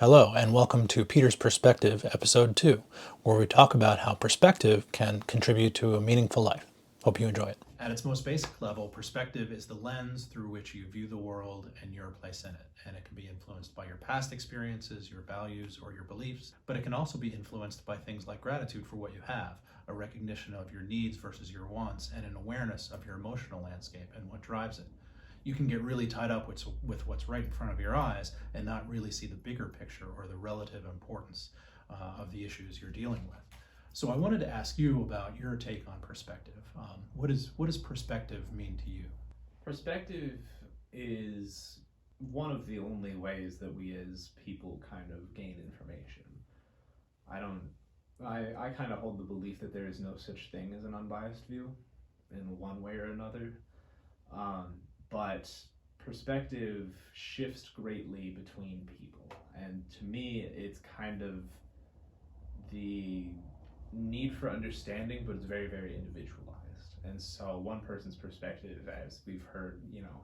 Hello, and welcome to Peter's Perspective, Episode 2, where we talk about how perspective can contribute to a meaningful life. Hope you enjoy it. At its most basic level, perspective is the lens through which you view the world and your place in it. And it can be influenced by your past experiences, your values, or your beliefs, but it can also be influenced by things like gratitude for what you have, a recognition of your needs versus your wants, and an awareness of your emotional landscape and what drives it. You can get really tied up with what's right in front of your eyes and not really see the bigger picture or the relative importance of the issues you're dealing with. So I wanted to ask you about your take on perspective. What does perspective mean to you? Perspective is one of the only ways that we as people kind of gain information. I don't I kind of hold the belief that there is no such thing as an unbiased view in one way or another. But perspective shifts greatly between people. And to me, it's kind of the need for understanding, but it's very, very individualized. And so, one person's perspective, as we've heard,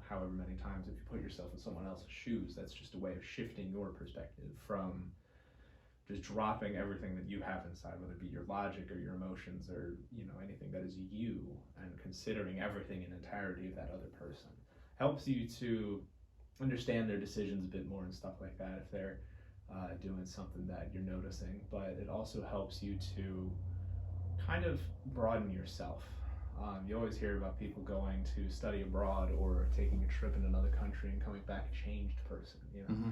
however many times, if you put yourself in someone else's shoes, that's just a way of shifting your perspective from just dropping everything that you have inside, whether it be your logic or your emotions or anything that is you, and considering everything in entirety of that other person. Helps you to understand their decisions a bit more and stuff like that if they're doing something that you're noticing, but it also helps you to kind of broaden yourself. You always hear about people going to study abroad or taking a trip in another country and coming back a changed person. Mm-hmm.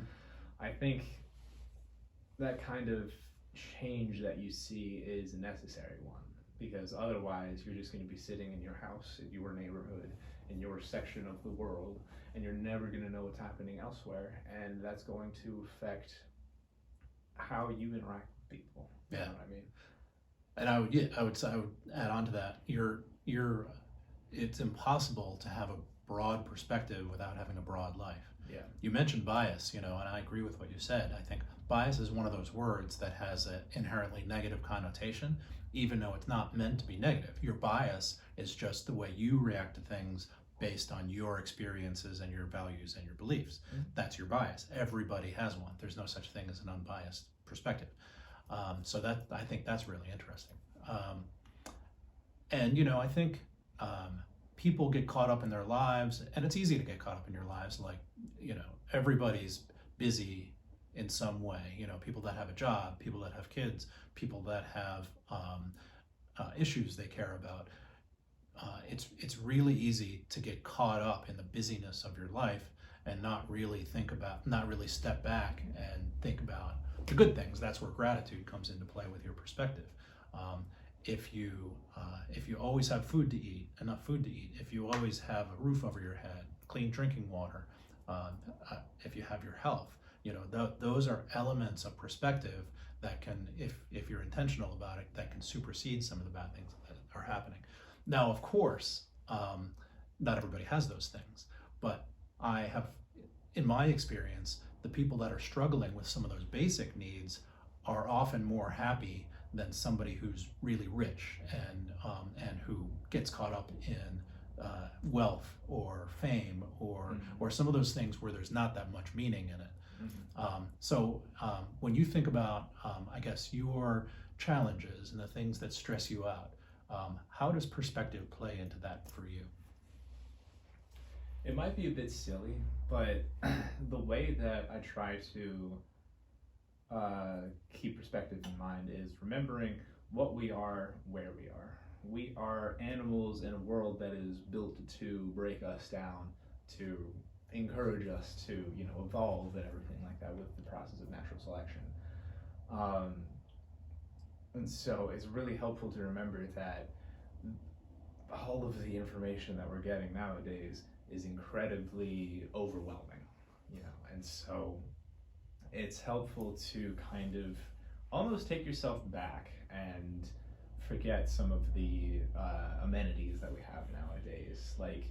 I think that kind of change that you see is a necessary one, because otherwise you're just going to be sitting in your house, in your neighborhood, in your section of the world, and you're never going to know what's happening elsewhere, and that's going to affect how you interact with people. Yeah. You know what I mean? And I would add on to that. It's impossible to have a broad perspective without having a broad life. Yeah. You mentioned bias, and I agree with what you said. I think bias is one of those words that has an inherently negative connotation, even though it's not meant to be negative. Your bias is just the way you react to things based on your experiences and your values and your beliefs. Mm-hmm. That's your bias. Everybody has one. There's no such thing as an unbiased perspective. So that I think that's really interesting. And I think people get caught up in their lives, and it's easy to get caught up in your lives. Like everybody's busy in some way. People that have a job, people that have kids, people that have issues they care about. It's really easy to get caught up in the busyness of your life and not really step back and think about the good things. That's where gratitude comes into play with your perspective. If you always have enough food to eat, if you always have a roof over your head, clean drinking water, if you have your health, those are elements of perspective that can, if you're intentional about it, that can supersede some of the bad things that are happening. Now, of course, not everybody has those things, but I have, in my experience, the people that are struggling with some of those basic needs are often more happy than somebody who's really rich and who gets caught up in wealth or fame or some of those things where there's not that much meaning in it. Mm-hmm. So when you think about, I guess, your challenges and the things that stress you out, how does perspective play into that for you? It might be a bit silly, but the way that I try to keep perspective in mind is remembering what we are, where we are. We are animals in a world that is built to break us down, to encourage us to, evolve and everything like that with the process of natural selection. And so it's really helpful to remember that all of the information that we're getting nowadays is incredibly overwhelming, and so it's helpful to kind of almost take yourself back and forget some of the amenities that we have nowadays. Like,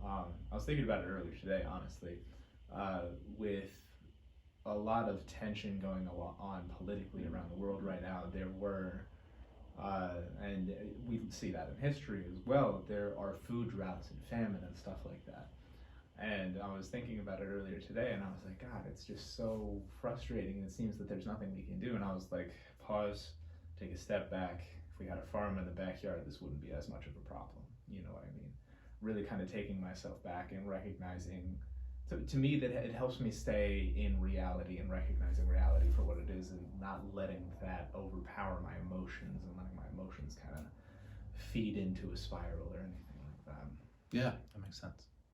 I was thinking about it earlier today, honestly, with a lot of tension going on politically around the world right now. There were, and we see that in history as well, there are food droughts and famine and stuff like that. And I was thinking about it earlier today, and I was like, God, it's just so frustrating. It seems that there's nothing we can do. And I was like, pause, take a step back. If we had a farm in the backyard, this wouldn't be as much of a problem. You know what I mean? Really kind of taking myself back and recognizing, to me, that it helps me stay in reality and recognizing reality for what it is, and not letting that overpower my emotions and letting my emotions kind of feed into a spiral or anything like that. Yeah, that makes sense.